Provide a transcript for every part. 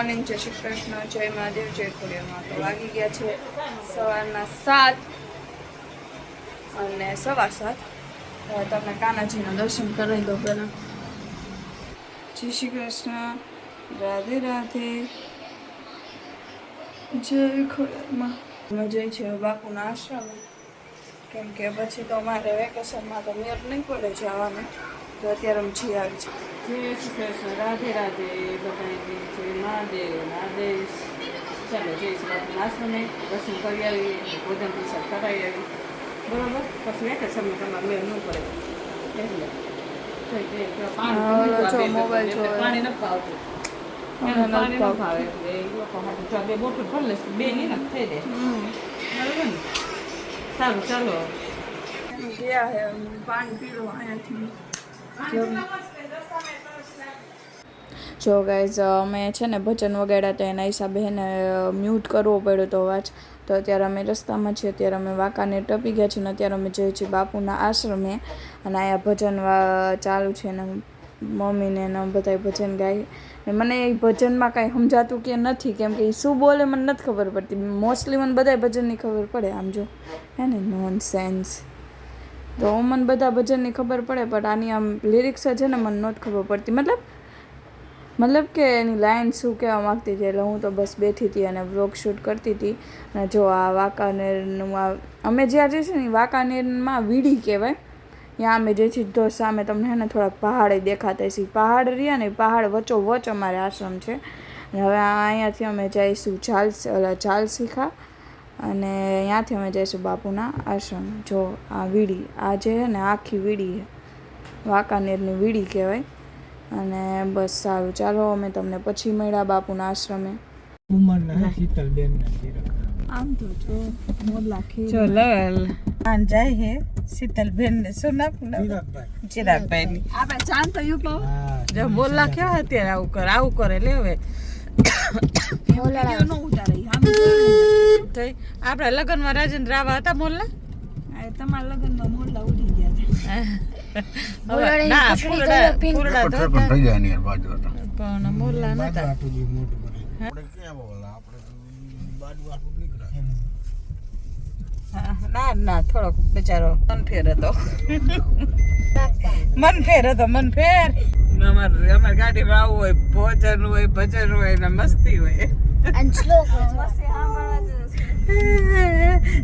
Morning, જય શ્રી કૃષ્ણ, જય મહાદેવ, જય ખોડિયારમાં. તો વાગી ગયા છે સવારના 7 અને 7:15. હવે તમને કાનાજીના દર્શન કરી દો પહેલાં. જય શ્રી કૃષ્ણ, રાધે રાધે, જય ખોડિયારમાં. અમે જઈએ છીએ બાપુના આશ્રમે, કેમ કે પછી તો અમારે વેકેશનમાં તો મેળ નહીં પડે જવાનું, તો અત્યારે અમે જઈ આવી છે. જય શ્રી કૃષ્ણ, રાધે રાધે બધાને, જય મહાદેવ, મહાદેવ. ચાલો જઈશું બાપુના આશ્રમે, દર્શન કરી આવી, ભોજન પ્રસાદ કરાવી આવી, બરાબર. પછી વેકેશનમાં તમારે મેળ ન પડે એટલે મોબાઈલ પાણી નથી પાવતું, પાણી ન ભાવે એટલે એ લોકો હાથે જો બે બોટલ ભરી લેશે, બે નહીં થઈ જાય, બરાબર ને. સારું ચાલો ગયા હે પાણી પીવું અહીંયાથી. જો ગાઈઝ અમે છે ને ભજન વગાડ્યા તો એના હિસાબે એને મ્યુટ કરવો પડ્યો તો અવાજ. તો અત્યારે અમે રસ્તામાં છીએ, અત્યારે અમે વાંકાને ટપી ગયા છીએ ને અત્યારે અમે જઈએ છીએ બાપુના આશ્રમે. અને અહીંયા ભજન ચાલુ છે ને મમ્મીને ને બધા ભજન ગાય. મને એ ભજનમાં કાંઈ સમજાતું કે નથી, કેમ કે એ શું બોલે મને નથી ખબર પડતી. મોસ્ટલી મને બધા ભજનની ખબર પડે, આમ જો હે ને નોન સેન્સ. તો મને બધા ભજનની ખબર પડે, પણ આની આમ લિરિક્સ છે ને મને નહોતી ખબર પડતી. મતલબ કે એની લાઈન શું કહેવા માગતી હતી. એટલે હું તો બસ બેઠી હતી અને વ્લોગ શૂટ કરતી હતી. અને જો આ વાંકાનેરનું અમે જ્યાં જઈશું ને વાંકાનેરમાં વીડી કહેવાય. ત્યાં અમે જે છીએ તો સામે તમને હે ને થોડાક પહાડ દેખાતા છે. પહાડ રહ્યા ને પહાડ વચ્ચોવચ્ચ અમારે આશ્રમ છે. અને હવે અહીંયાથી અમે જઈશું ચાલશીખા, અને ત્યાંથી અમે જઈશું બાપુના આશ્રમ. જો આ વીડી, આ જે છે ને આખી વીડી છે, વાંકાનેરની વીડી કહેવાય. અને બસ સારું, ચાલો અમે તમને પછી મળ્યા બાપુના આશ્રમે. આમ તો જો મોરલા ચલો આન જાય હે શીતલબેન ને ચિરાગભાઈ ની આપણે ચાંદ તો યુ કહો જો મોરલા કેવા અત્યારે આવું કરે લે. હવે મોરલા નો ઉતારે આમ તો આપણા લગ્નમાં રાજેન્દ્ર રાવા હતા મોરલા. તમારા લગ્નમાં મોરલા ઉડી ગયા પણ મોરલા નતા. ના થોડોક બિચારો મનફેર હતો. મનફેર અમારી ગાડીમાં આવું હોય, ભોજન હોય, ભજન હોય ને મસ્તી હોય.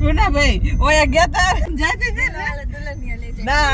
મુનાભાઈ ઓયા ગયા તા જાતી હતી ના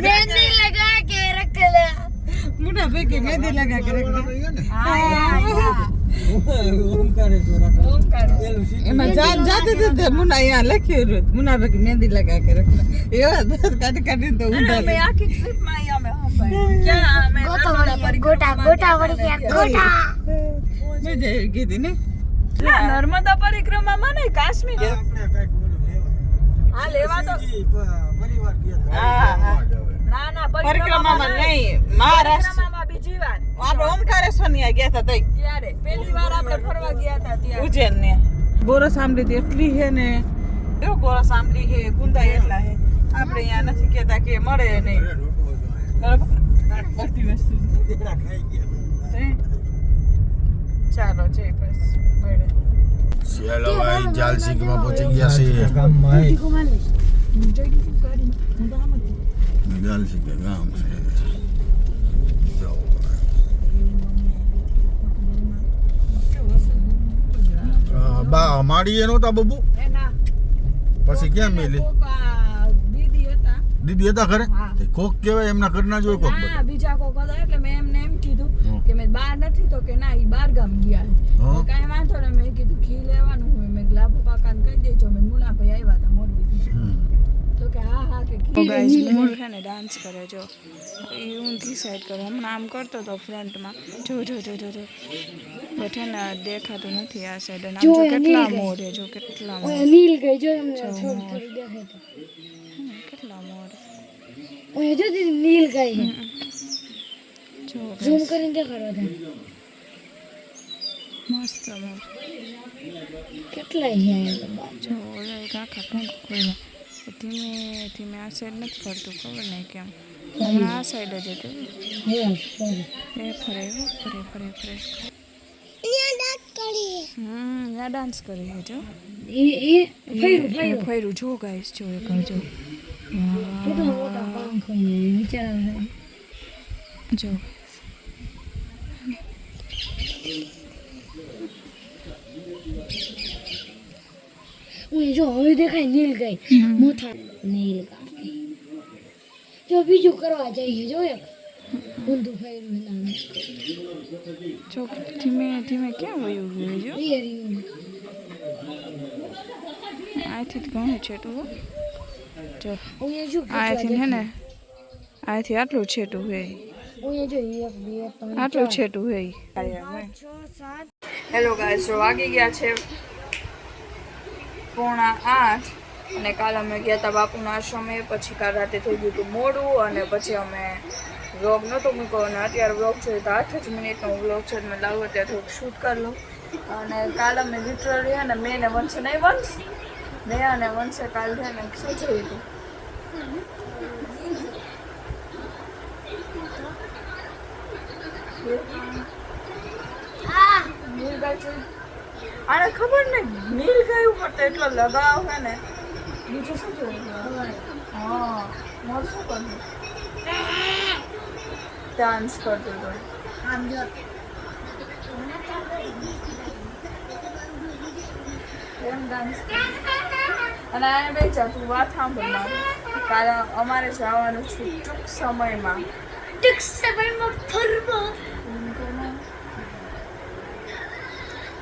મહેંદી લગા કે રખ લે. મુનાભાઈ કે મહેંદી લગા કે રખ લે. એમાં જાતી હતી મુના અહીંયા લખ્યું હતું મુનાભાઈ કે મહેંદી લગા કે રખ લે. એવા કાઢી તો ઉડા મે આખી ટ્રીપ માં અહીંયા મે ક્યાં મે ગોટા વળી ગયા ગોટા મજા આવી ગઈ ને. નર્મદા પરિક્રમામાં નહીં, કાશ્મીર હા લેવા તો ના પરિક્રમામાં નહીં, મહારાષ્ટ્રમાં બીજી વાર આપણે ઓમકારેશ્વર ની ગયા હતા ત્યારે પહેલી વાર આપણે ફરવા ગયા હતા ત્યાં ઉજ્જૈન ને. ગોરસ આંબલી એટલી હે ને, એવો ગોરસ આંબલી હે, ગુંદા એટલા હે. આપણે અહીંયા નથી કહેતા કે મળે નહીં, બરાબર બધી વસ્તુ. ચાલો જય બસ મળે. ચાલો ભાઈ ચાલશીખમાં પહોંચી ગયા છે. ચાલશીખ ગામ છે. બા માડી નહોતા બબુ, પછી ક્યાં મેલી દીદી હતા ઘરે. કોક કેવાય એમના ઘરના જોઈ કોક બીજા કોક હતા. એટલે મેં એમને એમ કીધું કે મેં બહાર નથી, તો કે ના ઈ બાર ગામ ગયા. કાંઈ વાંધો ને, મેં કીધું ઘી લેવાનું હોય, મેં લાભુ કાકાને કહી દેજો. મેં મુનાભાઈ આવ્યા હતા મોરબી, તો કે હા કે ઘી મોર છે ને ડાન્સ કરે. જો એ ઊંધી સાઈડ કરે, હમણાં આમ કરતો હતો ફ્રન્ટમાં. જો બટ હે ને દેખાતું નથી આ સાઈડ. અને આમ જો કેટલા મોર છે, જો કેટલા મોર નીલ ગઈ. જો એમને થોડી દેખાય કેટલા મોર ઓય જો નીલ ગઈ. ઝૂમ કરીને દેખાડવા દે. મસ્ત મોર કેટલા અહીંયા જો ઓલા એક આખા ટૂંક ખોલ્યા. ધીમે આ સાઈડ નથી ફરતું, ખબર નહીં કેમ. હમણાં આ સાઈડ જ હતું. એ ફરે. આ ડાન્સ કરે છે જો એ ફેરું ફેરું જો ગાઈસ જો એક જો કેટલા મોટા પાંખ હોય વિચાર જો જો હવે દેખાય નીલ ગઈ મોથા નીલ ગાય જો બીજું કરવા જઈએ જો એક ઊંધું ફેરું જો ધીમે ધીમે ક્યાં વયું ગયું જો આથી જ ઘણું છેટું હો જો આથી હે ને આથી આટલું છેટું હે આટલું છેટું હે હેલો ગાઈસ જો વાગી ગયા છે 7:45 અને કાલ અમે ગયા હતા બાપુના આશ્રમે પછી કાલ રાતે થઈ ગયું હતું મોડું અને પછી અમે વ્લોગ નહોતો મૂક્યો અને અત્યારે વ્લોગ છે તો 8 જ મિનિટનો વ્લોગ છે મેં લાવો ત્યાં થોડુંક શૂટ કરી લઉં અને કાલ અમે લિટરલી હે ને મેં ને વંશ નહીં વંશ મેં અને વંશે કાલ છે ને શું જોયું હતું આને ખબર ને નીલ ગાય ઉપર તો એટલો લગાવ હે ને બીજું શું જોયું હા મોર શું કરતું ડાન્સ કરતું હતું એમ ડાન્સ અને આ બે તું વાત સાંભળ કારણ અમારે જવાનું છે ટૂંક સમયમાં ફરવા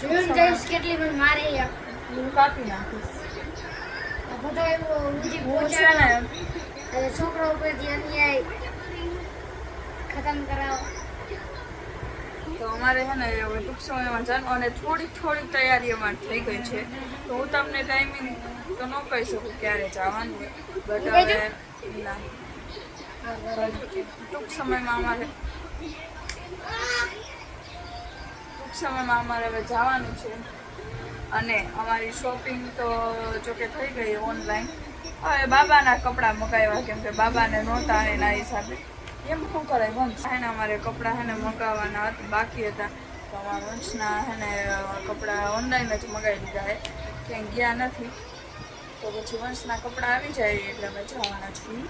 કેટલી પણ મારે હું કાપી નાખીશ બધા એવું હું છે ને છોકરા ઉપરથી અન્યાય ખતમ કરાવો તો અમારે છે ને હવે ટૂંક સમયમાં જવાનું અને થોડીક તૈયારી અમારે થઈ ગઈ છે તો હું તમને ટાઈમિંગ તો ન કહી શકું ક્યારે જવાનું બટ હવે ના ટૂંક સમયમાં અમારે હવે જવાનું છે અને અમારી શોપિંગ તો જોકે થઈ ગઈ ઓનલાઈન હવે બાબાના કપડાં મગાવ્યા કેમ કે બાબાને નહોતા એના હિસાબે એમ શું કરાય વંશ એને અમારે કપડાં હે ને મગાવવાના હતા બાકી હતા તો અમારા વંશના હે ને કપડાં ઓનલાઈન જ મગાવી દીધા હે ક્યાંય ગયા નથી તો પછી વંશના કપડાં આવી જાય એટલે અમે જવાના છીએ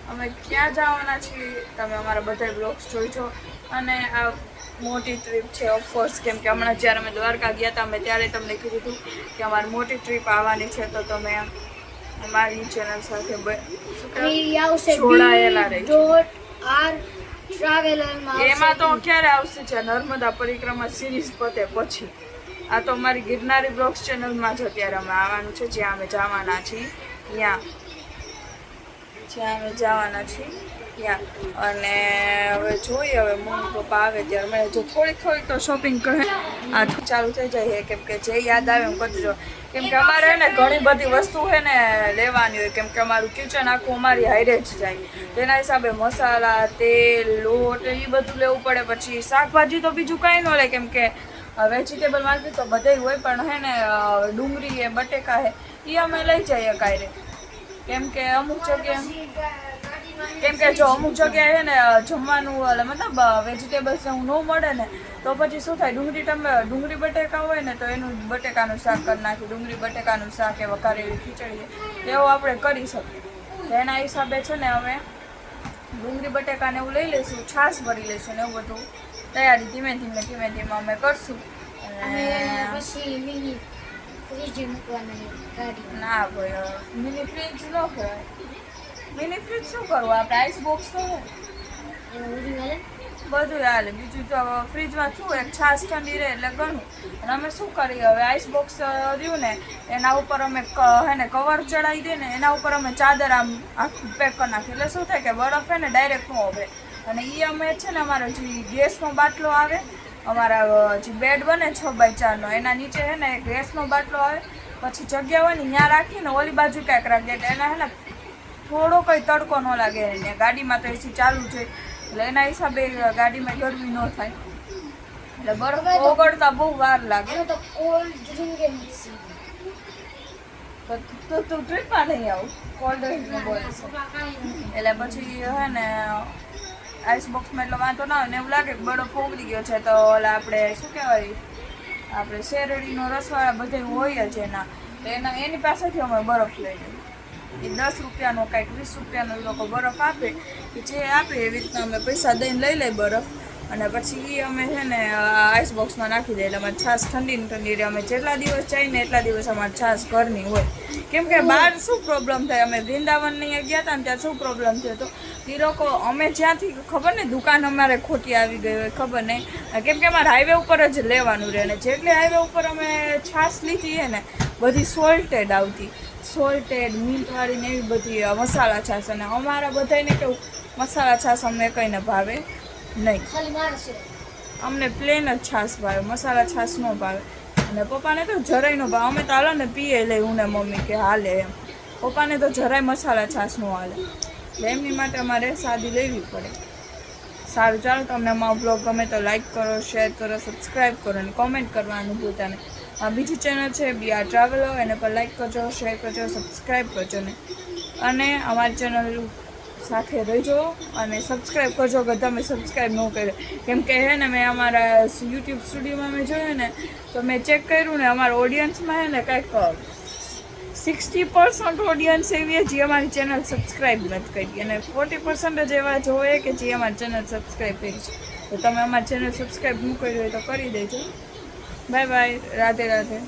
અમે ક્યાં જવાના છીએ તમે અમારા બધા બ્લોગ્સ જોઈજો અને આ મોટી ટ્રીપ છે ઓફકોર્સ કેમ કે હમણાં જ્યારે અમે દ્વારકા ગયા હતા અમે ત્યારે તમને કીધું હતું કે અમારી મોટી ટ્રીપ આવવાની છે તો તમે અમારી ચેનલ સાથે જોડાયેલા રહેજો એમાં તો ક્યારે આવશે છે નર્મદા પરિક્રમા સિરીઝ પતે પછી આ તો અમારી ગિરનારી બ્લોગ્સ ચેનલમાં જ અત્યારે અમે આવવાનું છે જ્યાં અમે જવાના છીએ ત્યાં ત્યાં અને હવે જોઈએ હવે મમ્મી પપ્પા આવે ત્યારે મેં જો થોડીક તો શોપિંગ કરે આ ચાલુ થઈ જાય કેમ કે જે યાદ આવે એમ કરતું જો કેમ કે અમારે ને ઘણી બધી વસ્તુ છે ને લેવાની હોય કેમ કે અમારું કિચન આખું અમારી હાઈડે જ જાય તેના હિસાબે મસાલા તેલ લોટ એ બધું લેવું પડે પછી શાકભાજી તો બીજું કાંઈ ન લે કેમ કે વેજીટેબલ માર્કેટ તો બધે હોય પણ હે ને ડુંગળી એ બટેકા હે એ અમે લઈ જઈએ કાંઈ કેમ કે અમુક જગ્યાએ છે ને જમવાનું મતલબ વેજીટેબલ્સ એવું ન મળે ને તો પછી શું થાય ડુંગળી બટેકા હોય ને તો એનું બટેકાનું શાક કરી નાખી ડુંગળી બટેકાનું શાક એ વઘારેલી ખીચડી એવું આપણે કરી શકીએ એના હિસાબે છે ને હવે ડુંગળી બટેકાને એવું લઈ લઈશું છાશ ભરી લઈશું ને એવું બધું તૈયારી ધીમે ધીમે અમે કરશું ના ભાઈ મિની ફ્રીજ ન કહેવાય મિની ફ્રીજ શું કરવું આપણે આઈસ બોક્સ તો બધું હાલે બીજું તો ફ્રીજમાં શું એક છાશ ઠંડી રહે એટલે ઘણું અને અમે શું કરીએ હવે આઈસ બોક્સ રહ્યું ને એના ઉપર અમે હે ને કવર ચડાવી દઈએ ને એના ઉપર અમે ચાદર આમ આખું પેક કરી નાખીએ એટલે શું થાય કે બરફ હે ને ડાયરેક્ટ ન આવે અને એ અમે છે ને અમારો જે ગેસનો બાટલો આવે અમારા જે બેડ બને 6x4 એના નીચે હે ને ગેસનો બાટલો આવે પછી જગ્યા હોય ને ત્યાં રાખીને ઓલી બાજુ ક્યાંક રાખીએ એટલે એના હે ને થોડો કંઈ તડકો ન લાગે ને ગાડીમાં તો એસી ચાલુ છે એટલે એના હિસાબે ગાડીમાં ગરમી ન થાય એટલે બરફ ઓગળતા બહુ વાર લાગે તો તું ટ્રીપમાં નહીં આવું કોલ્ડ ડ્રિંક બોલે એટલે પછી હે ને આઈસ બોક્સમાં એટલો વાંધો ના આવે ને એવું લાગે કે બરફ ઓગળી ગયો છે તો ઓલા આપણે શું કહેવાય આપણે શેરડીનો રસવાળા બધે હોય જ એના તો એની પાસેથી અમે બરફ લઈ લઈએ. એ 10 રૂપિયાનો કાંઈક 20 રૂપિયાનો એ લોકો બરફ આપે કે જે આપે એવી રીતના અમે પૈસા દઈને લઈ લઈએ બરફ અને પછી એ અમે છે ને આઈસ બોક્સમાં નાખી દઈએ એટલે અમારે છાશ ઠંડી ઠંડી રહે. અમે જેટલા દિવસ જઈએ ને એટલા દિવસ અમારે છાશ ઘરની હોય કેમ કે બહાર શું પ્રોબ્લેમ થાય અમે વૃંદાવન અહીંયા ગયા હતા ને ત્યાં શું પ્રોબ્લેમ થયો હતો એ લોકો અમે જ્યાંથી ખબર ને દુકાન અમારે ખોટી આવી ગઈ હોય ખબર નહીં કેમ કે અમારે હાઈવે ઉપર જ લેવાનું રહે ને જેટલી હાઈવે ઉપર અમે છાશ લીધી છે ને બધી સોલ્ટેડ આવતી સોલ્ટેડ મિન્ટવાળી ને એવી બધી મસાલા છાશ અને અમારા બધાને કેવું મસાલા છાશ અમને કંઈને ભાવે નહીં ખાલી માણસે અમને પ્લેન જ છાશ ભાવે મસાલા છાશ ન ભાવે અને પપ્પાને તો જરાય ન ભાવે અમે તો હાલો ને પીએ લઈ હું ને મમ્મી કે હાલે એમ પપ્પાને તો જરાય મસાલા છાશ ન હાલે એટલે એમની માટે અમારે સાદી લેવી પડે. સારું ચાલો તમને અમારો બ્લોગ ગમે તો લાઈક કરો શેર કરો સબસ્ક્રાઈબ કરો અને કોમેન્ટ કરવાનું ભૂલતા નહીં. આ બીજી ચેનલ છે BR ટ્રાવેલો એને પર લાઈક કરજો શેર કરજો સબસ્ક્રાઈબ કરજો ને અને અમારી ચેનલ સાથે રહેજો અને સબસ્ક્રાઈબ કરજો કે તમે સબસ્ક્રાઈબ ન કર્યો કેમ કે હે ને મેં અમારા યુટ્યુબ સ્ટુડિયોમાં મેં જોયું ને તો મેં ચેક કર્યું ને અમારા ઓડિયન્સમાં હે ને કંઈક 60% ઓડિયન્સ એવી જે અમારી ચેનલ સબસ્ક્રાઈબ નથી કરી અને 40% જ એવા જોઈએ કે જે અમારી ચેનલ સબસ્ક્રાઈબ કરી છે. તો તમે અમારી ચેનલ સબસ્ક્રાઈબ ન કરી હોય તો કરી દેજો. Bye bye Radhe Radhe.